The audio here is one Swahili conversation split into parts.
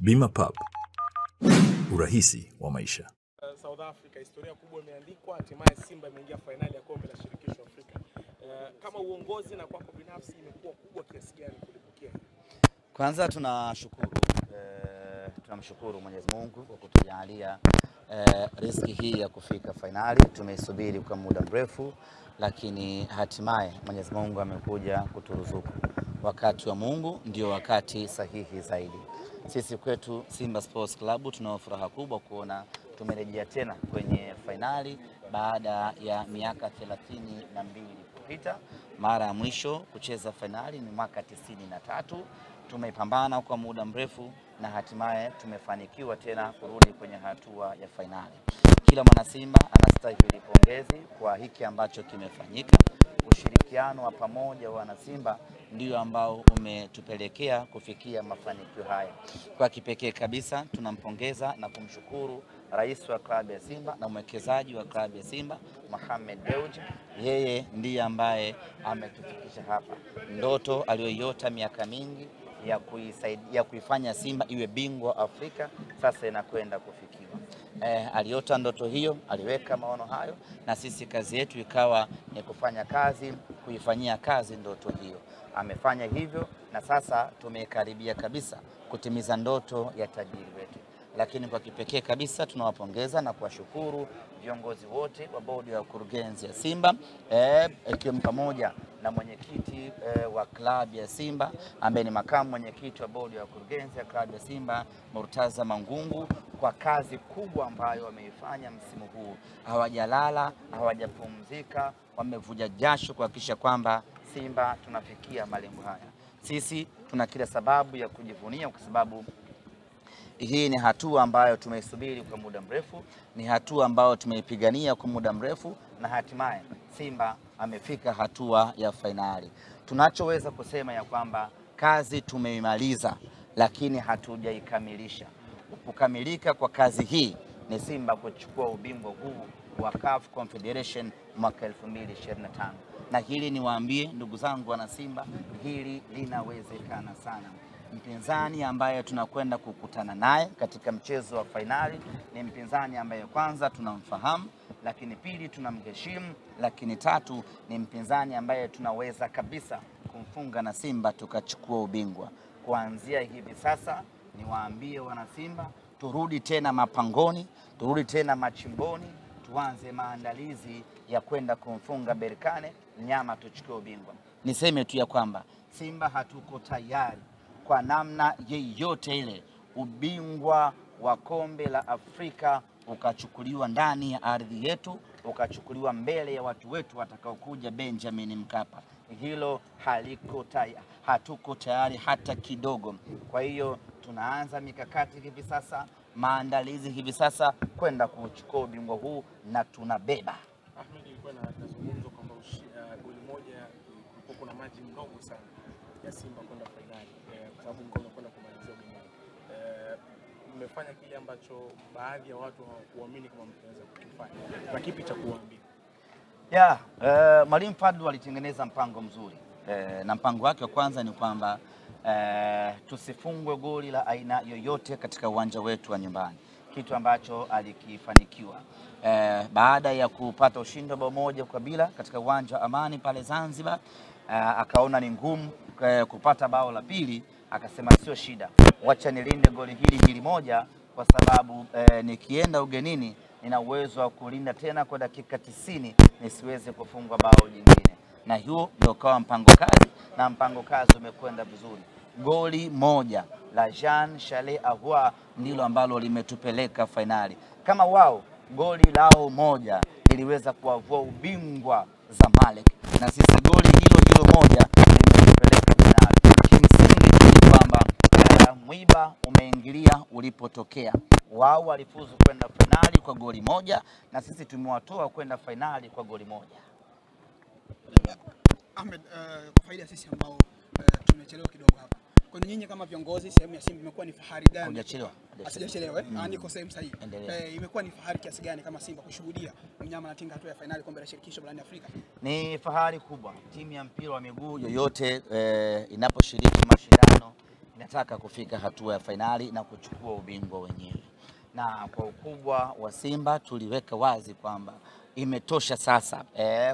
Bima Pub, urahisi wa maisha. South Africa, historia kubwa imeandikwa, hatimaye Simba imeingia finali ya kombe la shirikisho Afrika. Kama uongozi na kwako binafsi imekuwa kubwa kiasi gani kulipokea? Kwanza tunamshukuru Mwenyezi Mungu kwa kutujalia riziki hii ya kufika finali. Tumeisubiri kwa muda mrefu, lakini hatimaye Mwenyezi Mungu amekuja kuturuzuku. Wakati wa Mungu ndio wakati sahihi zaidi. Sisi kwetu Simba Sports Club tuna furaha kubwa kuona tumerejea tena kwenye finali baada ya miaka 32 kupita. Mara ya mwisho kucheza finali ni mwaka 93. Tumepambana kwa muda mrefu na hatimaye tumefanikiwa tena kurudi kwenye hatua ya finali. Kila mwana Simba anastahili pongezi kwa hiki ambacho kimefanyika. Ushirikiano wa pamoja wa wana Simba ndio ambao umetupelekea kufikia mafanikio haya. Kwa kipekee kabisa tunampongeza na kumshukuru rais wa klabu ya Simba na mwekezaji wa klabu ya Simba Mohamed Dewji. Yeye ndiye ambaye ametufikisha hapa. Ndoto aliyoiota miaka mingi ya kuifanya Simba iwe bingwa Afrika sasa inakwenda kufikiwa. Aliota ndoto hiyo, aliweka maono hayo, na sisi kazi yetu ikawa ni kufanya kazi, kuifanyia kazi ndoto hiyo. Amefanya hivyo na sasa tumekaribia kabisa kutimiza ndoto ya tajiri wetu. Lakini kwa kipekee kabisa tunawapongeza na kuwashukuru viongozi wote wa bodi ya wakurugenzi ya Simba, ikiwa pamoja na mwenyekiti wa klabu ya Simba ambaye ni makamu mwenyekiti wa bodi ya wakurugenzi ya klabu ya Simba Murtaza Mangungu, kwa kazi kubwa ambayo wameifanya msimu huu. Hawajalala, hawajapumzika, wamevuja jasho kuhakikisha kwamba Simba tunafikia malengo haya. Sisi tuna kila sababu ya kujivunia kwa sababu hii ni hatua ambayo tumeisubiri kwa muda mrefu, ni hatua ambayo tumeipigania kwa muda mrefu, na hatimaye Simba amefika hatua ya finali. Tunachoweza kusema ya kwamba kazi tumeimaliza, lakini hatujaikamilisha. Kukamilika kwa kazi hii ni Simba kuchukua ubingwa huu wa CAF Confederation mwaka 2025. Na hili niwaambie ndugu zangu wana Simba, hili linawezekana sana. Mpinzani ambaye tunakwenda kukutana naye katika mchezo wa finali ni mpinzani ambaye kwanza tunamfahamu, lakini pili tunamheshimu, lakini tatu ni mpinzani ambaye tunaweza kabisa kumfunga na Simba tukachukua ubingwa. Kuanzia hivi sasa niwaambie wana Simba, turudi tena mapangoni, turudi tena machimboni, tuanze maandalizi ya kwenda kumfunga Berkane Nyama tuchukue ubingwa. Niseme tu ya kwamba Simba hatuko tayari kwa namna yeyote ile ubingwa wa kombe la Afrika ukachukuliwa ndani ya ardhi yetu, ukachukuliwa mbele ya watu wetu watakaokuja Benjamin Mkapa. Hilo hatuko tayari hata kidogo. Kwa hiyo tunaanza mikakati hivi sasa, maandalizi hivi sasa kwenda kuchukua ubingwa huu na tunabeba. Ahmed, ilikuwa nazungumza kwamba goli moja kulikuwa kuna maji mdogo sana ya Simba kwenda finali, kwa sababu mkono kwenda kumalizia ubingwa. Mmefanya kile ambacho baadhi ya watu hawakuamini kama mtaweza kukifanya. Na kipi cha kuambia? Mwalimu Fadlu alitengeneza mpango mzuri. Na mpango wake wa kwanza ni kwamba tusifungwe goli la aina yoyote katika uwanja wetu wa nyumbani, kitu ambacho alikifanikiwa. Baada ya kupata ushindi wa bao moja kwa bila katika uwanja wa Amani pale Zanzibar, akaona ni ngumu kupata bao la pili, akasema sio shida, wacha nilinde goli hili moja, kwa sababu nikienda ugenini nina uwezo wa kulinda tena kwa dakika 90 nisiweze kufungwa bao jingine. Na hiyo ndio kawa mpango kazi, na mpango kazi umekwenda vizuri. Goli moja la Jean Charles Ahoua ndilo ambalo limetupeleka finali. Kama wao goli lao moja iliweza kuavua ubingwa Zamalek, na sisi goli hilo moja limetupeleka finali. Kimsingi kwamba mwiba umeingilia ulipotokea. Wao walifuzu kwenda finali kwa goli moja, na sisi tumewatoa kwenda finali kwa goli moja. Ahmed, kwa faida sisi ambao tumechelewa kidogo hapa, kwa nyinyi kama viongozi, sehemu ya Simba imekuwa ni fahari gani? Hujachelewa. Sijachelewa, niko sehemu sahihi. Imekuwa ni fahari kiasi gani kama Simba kushuhudia mnyama na tinga hatua ya finali kombe la shirikisho barani Afrika? Ni fahari kubwa. Timu ya mpira wa miguu yoyote inaposhiriki mashindano inataka kufika hatua ya fainali na kuchukua ubingwa wenyewe. Na kwa ukubwa wa Simba tuliweka wazi kwamba imetosha sasa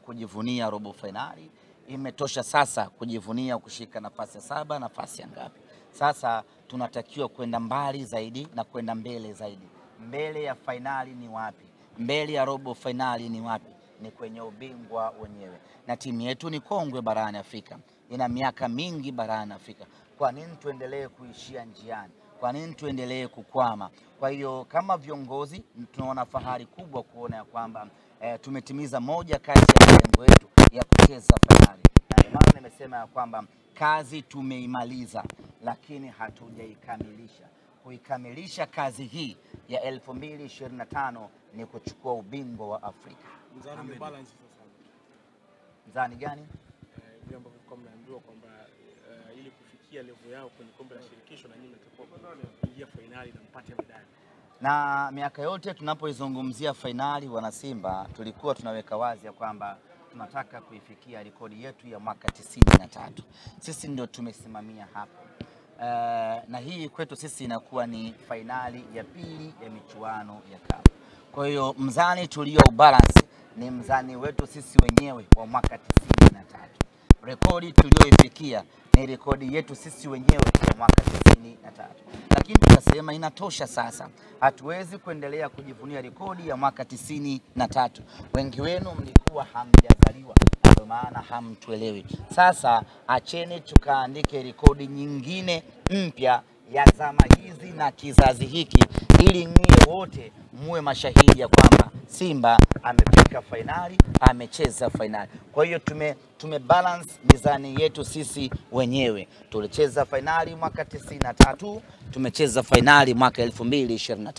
kujivunia robo fainali, imetosha sasa kujivunia kushika nafasi ya 7, nafasi ya ngapi. Sasa tunatakiwa kwenda mbali zaidi na kwenda mbele zaidi. Mbele ya fainali ni wapi? Mbele ya robo fainali ni wapi? Ni kwenye ubingwa wenyewe. Na timu yetu ni kongwe barani Afrika, ina miaka mingi barani Afrika. Kwa nini tuendelee kuishia njiani? Kwa nini tuendelee kukwama? Kwa hiyo kama viongozi tunaona fahari kubwa kuona ya kwamba tumetimiza moja kati ya malengo yetu ya kucheza fainali. Na ndio maana nimesema ya kwamba kazi tumeimaliza, lakini hatujaikamilisha. Kuikamilisha kazi hii ya 2025 ni kuchukua ubingwa wa Afrika. Mzani balance sasa. Mzani gani? Ndio ambavyo kwa mnaambiwa kwamba ili kufikia level yao kwenye kombe la shirikisho na nyinyi mtakuwa kuingia fainali na mpate medali. Na miaka yote tunapoizungumzia fainali, wana Simba tulikuwa tunaweka wazi ya kwamba tunataka kuifikia rekodi yetu ya mwaka 93. Sisi ndio tumesimamia hapo. Na hii kwetu sisi inakuwa ni fainali ya pili ya michuano ya CAF. Kwa hiyo mzani tulio balance ni mzani wetu sisi wenyewe wa mwaka 93. Rekodi tulioifikia ni rekodi yetu sisi wenyewe ya mwaka 93. Lakini tukasema inatosha sasa. Hatuwezi kuendelea kujivunia rekodi ya mwaka 93. Wengi wenu mlikuwa hamjazaliwa, ndio maana hamtuelewi. Sasa acheni tukaandike rekodi nyingine mpya ya zama hizi na kizazi hiki, ili nyie wote muwe mashahidi ya kwamba Simba amefika fainali, amecheza fainali. Kwa hiyo tume balance mizani yetu sisi wenyewe. Tulicheza fainali mwaka 93, tumecheza fainali mwaka 2025.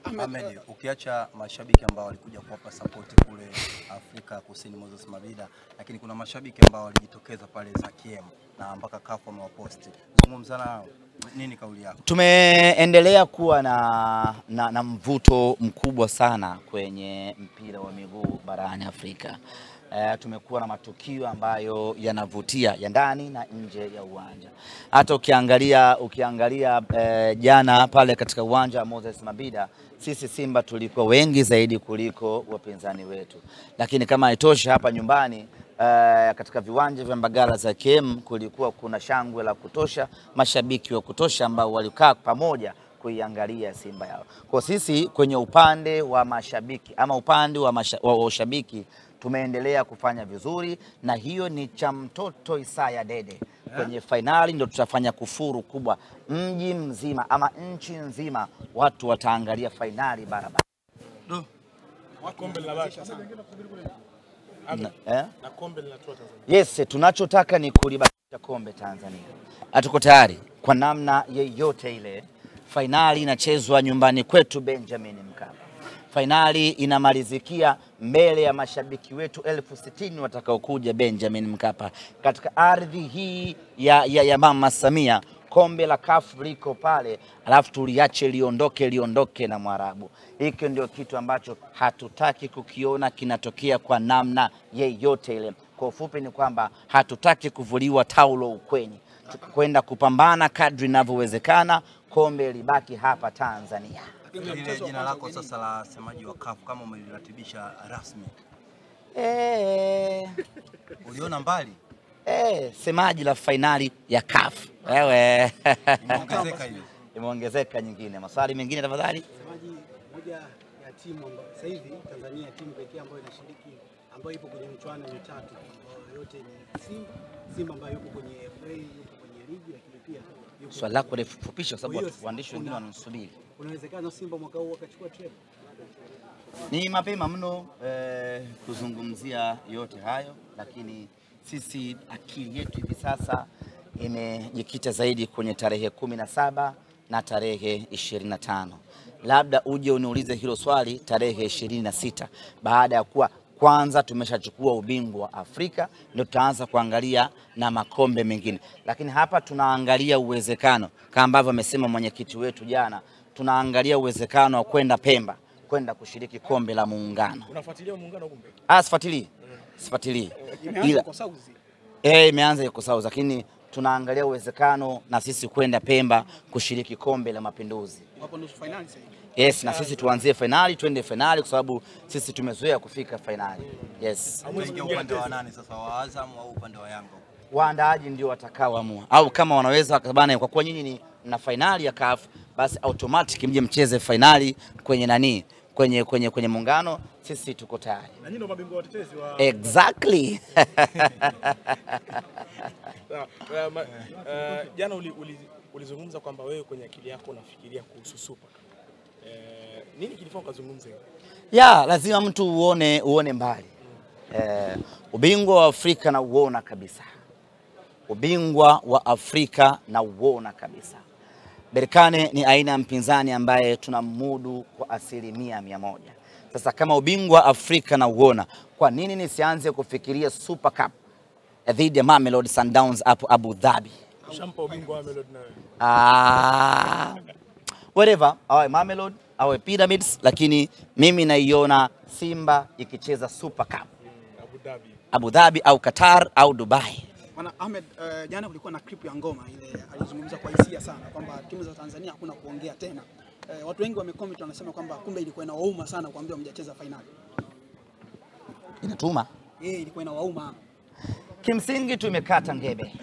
Ahmed, ukiacha mashabiki ambao walikuja kuwapa support kule Afrika Kusini Moses Mabida, lakini kuna mashabiki ambao walijitokeza pale Zakiem na mpaka CAF wamewaposti. Zungumza nao, nini kauli yako? Tumeendelea kuwa na mvuto mkubwa sana kwenye mpira wa miguu barani Afrika. Tumekuwa na matukio ambayo yanavutia ya ndani na nje ya uwanja. Hata ukiangalia jana pale katika uwanja wa Moses Mabida, sisi Simba tulikuwa wengi zaidi kuliko wapinzani wetu. Lakini kama haitoshi, hapa nyumbani katika viwanja vya Mbagala Zakem kulikuwa kuna shangwe la kutosha, mashabiki wa kutosha ambao walikaa pamoja kuiangalia Simba yao. Kwa sisi kwenye upande wa mashabiki ama upande wa ushabiki tumeendelea kufanya vizuri, na hiyo ni cha mtoto Isaya Dede. Kwenye fainali ndio tutafanya kufuru kubwa. Mji mzima ama nchi nzima watu wataangalia fainali barabara. Kombe la baki. Na kombe linatoa Tanzania. Yes, tunachotaka ni kulibakisha kombe Tanzania. Hatuko tayari kwa namna yeyote ile. Fainali inachezwa nyumbani kwetu Benjamin Mkapa. Fainali inamalizikia mbele ya mashabiki wetu 60,000 watakaokuja Benjamin Mkapa. Katika ardhi hii ya Mama Samia, kombe la CAF liko pale, alafu tuliache liondoke na Mwarabu. Hiki ndio kitu ambacho hatutaki kukiona kinatokea kwa namna yeyote ile. Kwa ufupi ni kwamba hatutaki kuvuliwa taulo ukwenye. Kwenda kupambana kadri inavyowezekana, kombe libaki hapa Tanzania. Ile jina lako sasa la semaji wa CAF kama umeliratibisha rasmi. Uliona mbali? Semaji la fainali ya CAF. Wewe. Imeongezeka hiyo. Imeongezeka nyingine. Maswali mengine tafadhali. Semaji, moja ya timu ambayo sasa hivi Tanzania timu pekee ambayo inashiriki ambayo ipo kwenye michuano mitatu ambayo yote ni Simba ambayo yuko kwenye FA, yuko kwenye ligi, lakini pia yuko. Swali lako lifupisha kwa sababu waandishi wengine wanasubiri. Unawezekana Simba mwaka huu akachukua treble? Ni mapema mno kuzungumzia yote hayo, lakini sisi akili yetu hivi sasa imejikita zaidi kwenye tarehe 17 na tarehe 25. Labda uje uniulize hilo swali tarehe 26, baada ya kuwa kwanza tumeshachukua ubingwa wa Afrika, ndio tutaanza kuangalia na makombe mengine. Lakini hapa tunaangalia uwezekano kama ambavyo amesema mwenyekiti wetu jana, tunaangalia uwezekano wa kwenda Pemba, kwenda kushiriki kombe la Muungano. Unafuatilia Muungano kumbe? Sifuatilii. Imeanza kwa South. Imeanza iko South, lakini tunaangalia uwezekano na sisi kwenda Pemba kushiriki kombe la Mapinduzi. Hapo nusu finali sasa. Yes, na sisi tuanzie finali, twende finali kwa sababu sisi tumezoea kufika finali. Yes. Amwingia upande wa nani sasa, wa Azam au upande wa Yanga? Waandaaji ndio watakaoamua. Au kama wanaweza bana, kwa kuwa nyinyi ni na finali ya CAF, basi automatic mje mcheze finali kwenye nani? Kwenye muungano, sisi tuko tayari. Na nyinyi ndio mabingwa watetezi wa Exactly. Jana ulizungumza kwamba wewe kwenye akili yako unafikiria kuhusu Super. Nini kilifanya ukazungumza hivyo? Ya, lazima mtu uone mbali. Ubingwa wa Afrika na uona kabisa. Ubingwa wa Afrika na uona kabisa. Berkane ni aina ya mpinzani ambaye tunamudu kwa 100%. Sasa kama ubingwa wa Afrika na uona, kwa nini nisianze kufikiria Super Cup dhidi ya Mamelodi Sundowns hapo Abu Dhabi? Shampa ubingwa wa Mamelodi nawe. Whatever, awe Mamelodi, awe Pyramids, lakini mimi naiona Simba ikicheza Super Cup. Abu Dhabi au Qatar au Dubai. Bwana Ahmed, jana kulikuwa na clip ya Ngoma ile alizungumza kwa hisia sana kwamba timu za Tanzania hakuna kuongea tena. Watu wengi wamecomment wanasema kwamba kumbe ilikuwa inawauma sana kuambia mjacheza finali. Inatuma? Ilikuwa inawauma. Kimsingi tumekata ngebe.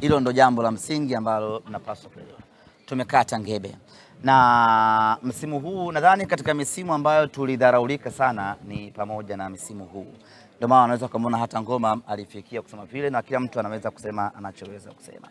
Hilo ndo jambo la msingi ambalo tunapaswa kuelewa. Tumekata ngebe. Na msimu huu nadhani katika misimu ambayo tulidharaulika sana ni pamoja na msimu huu. Ndio maana unaweza kumuona hata Ngoma alifikia kusema vile, na kila mtu anaweza kusema anachoweza kusema.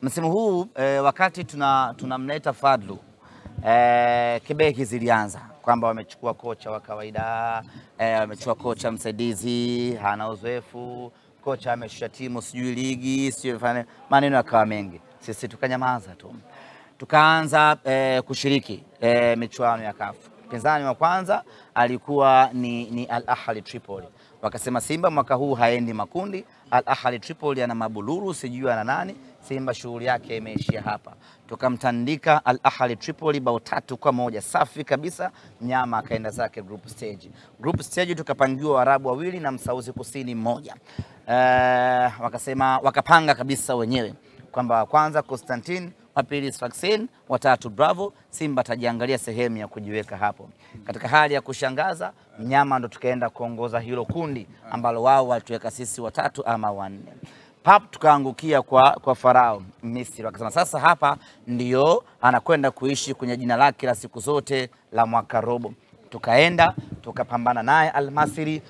Msimu huu wakati tunamleta Fadlu, kibeki zilianza kwamba wamechukua kocha wa kawaida, wamechukua kocha msaidizi, hana uzoefu, kocha ameshusha timu sijui ligi, sijui maneno yakawa mengi. Sisi tukanyamaza tu. Tukaanza kushiriki michuano ya CAF. Pinzani wa kwanza alikuwa ni Al Ahly Tripoli. Wakasema Simba mwaka huu haendi makundi, Al Ahly Tripoli ana mabuluru sijui ana nani, Simba shughuli yake imeishia hapa. Tukamtandika Al Ahly Tripoli bao 3-1 safi kabisa, mnyama akaenda zake group stage. Group stage tukapangiwa Waarabu wawili na Msauzi Kusini mmoja. Wakapanga kabisa wenyewe kwamba kwanza Constantine, wa pili Sfaxien, wa tatu Bravo. Simba tajiangalia sehemu ya kujiweka hapo. Katika hali ya kushangaza, mnyama ndo tukaenda kuongoza hilo kundi ambalo wao walituweka sisi watatu ama wanne. Pap tukaangukia kwa Farao Misri. Wakasema sasa hapa ndio anakwenda kuishi kwenye jina lake la siku zote la mwaka robo. Tukaenda tukapambana naye Al Masry.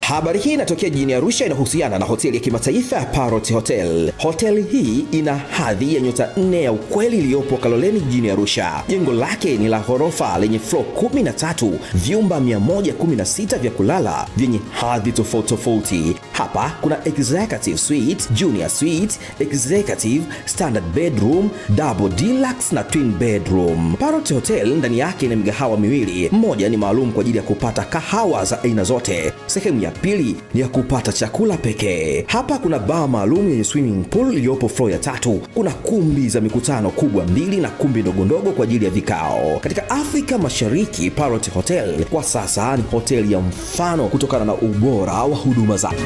Habari hii inatokea jijini Arusha, inahusiana na hoteli ya kimataifa ya Parrot Hotel. Hoteli hii ina hadhi ya nyota 4 ya ukweli iliyopo Kaloleni jijini Arusha. Jengo lake ni la ghorofa lenye floor 13, vyumba 116 vya kulala vyenye hadhi tofauti tofauti. Hapa kuna executive suite, junior suite, executive, standard bedroom, double deluxe na twin bedroom. Parrot Hotel ndani yake ina migahawa miwili. Mmoja ni maalum kwa ajili ya kupata kahawa za aina zote. Sehemu ya pili ni ya kupata chakula pekee. Hapa kuna bar maalum yenye swimming pool iliyopo floor ya 3. Kuna kumbi za mikutano kubwa 2 na kumbi ndogo kwa ajili ya vikao. Katika Afrika Mashariki, Parrot Hotel kwa sasa ni hoteli ya mfano kutokana na ubora wa huduma zake.